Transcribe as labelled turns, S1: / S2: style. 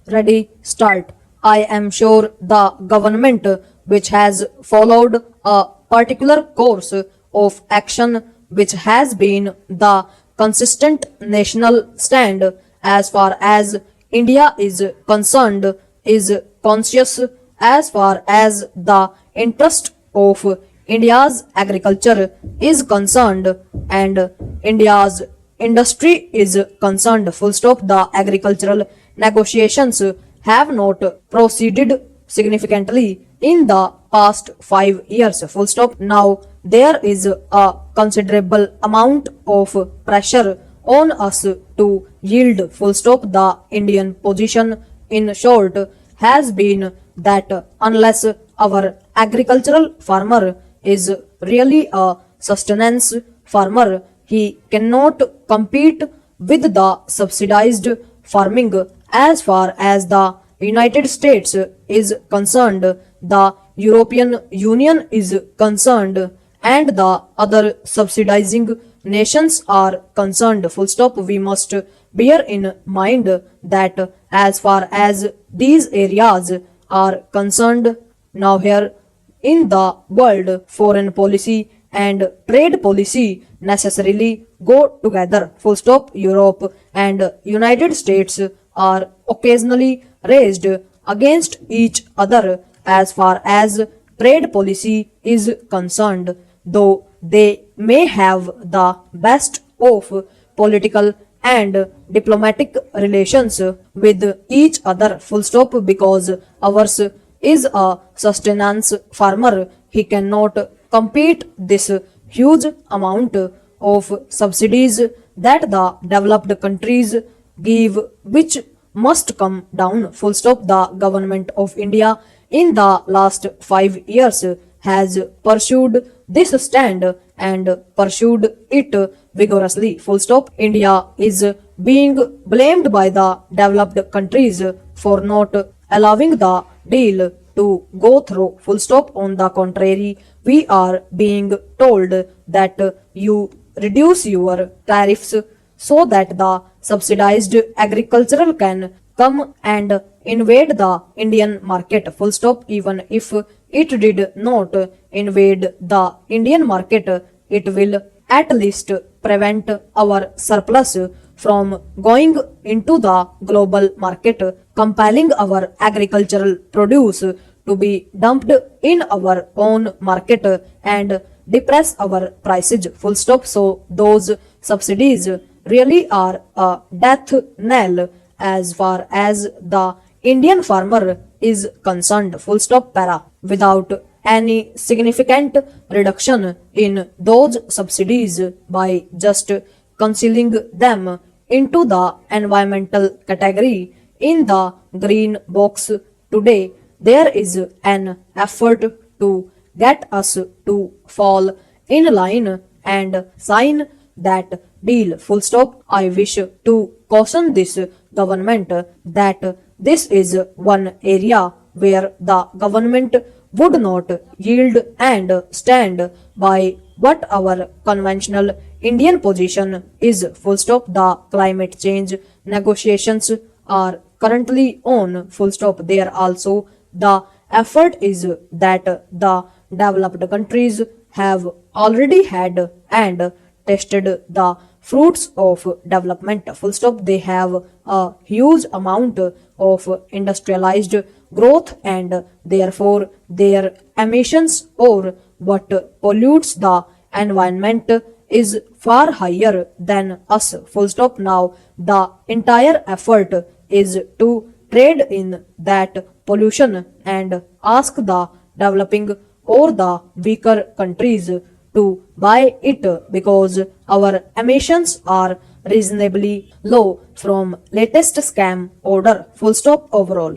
S1: Ready, start. I am sure the government, which has followed a particular course of action which has been the consistent national stand as far as India is concerned, is conscious as far as the interest of India's agriculture is concerned and India's industry is concerned. Full stop. The agricultural negotiations have not proceeded significantly in the past 5 years. Full stop. Now there is a considerable amount of pressure on us to yield. Full stop. The Indian position, in short, has been that unless our agricultural farmer is really a sustenance farmer, he cannot compete with the subsidized farming. As far as the United States is concerned, the European Union is concerned, and the other subsidizing nations are concerned. Full stop. We must bear in mind that as far as these areas are concerned, now here in the world, foreign policy and trade policy necessarily go together. Full stop. Europe and United States are occasionally raised against each other as far as trade policy is concerned, though they may have the best of political and diplomatic relations with each other. Full stop. Because ours is a sustenance farmer, he cannot compete this huge amount of subsidies that the developed countries give, which must come down. Full stop. The government of India in the last 5 years has pursued this stand and pursued it vigorously. Full stop. India is being blamed by the developed countries for not allowing the deal to go through. Full stop. On the contrary, we are being told that you reduce your tariffs so that the subsidized agricultural can come and invade the Indian market. Full stop. Even if it did not invade the Indian market, it will at least prevent our surplus from going into the global market, compelling our agricultural produce to be dumped in our own market and depress our prices. Full stop. So those subsidies really are a death knell as far as the Indian farmer is concerned. Full stop. Para. Without any significant reduction in those subsidies by just concealing them into the environmental category in the green box today, there is an effort to get us to fall in line and sign that deal. Full stop. I wish to caution this government that this is one area where the government would not yield and stand by what our conventional Indian position is. Full stop. The climate change negotiations are currently on. Full stop. There also the effort is that the developed countries have already had and tested the fruits of development. Full stop. They have a huge amount of industrialized growth and therefore their emissions or what pollutes the environment is far higher than us. Full stop. Now the entire effort is to trade in that pollution and ask the developing or the weaker countries to buy it because our emissions are reasonably low from latest scam order. Full stop. Overall.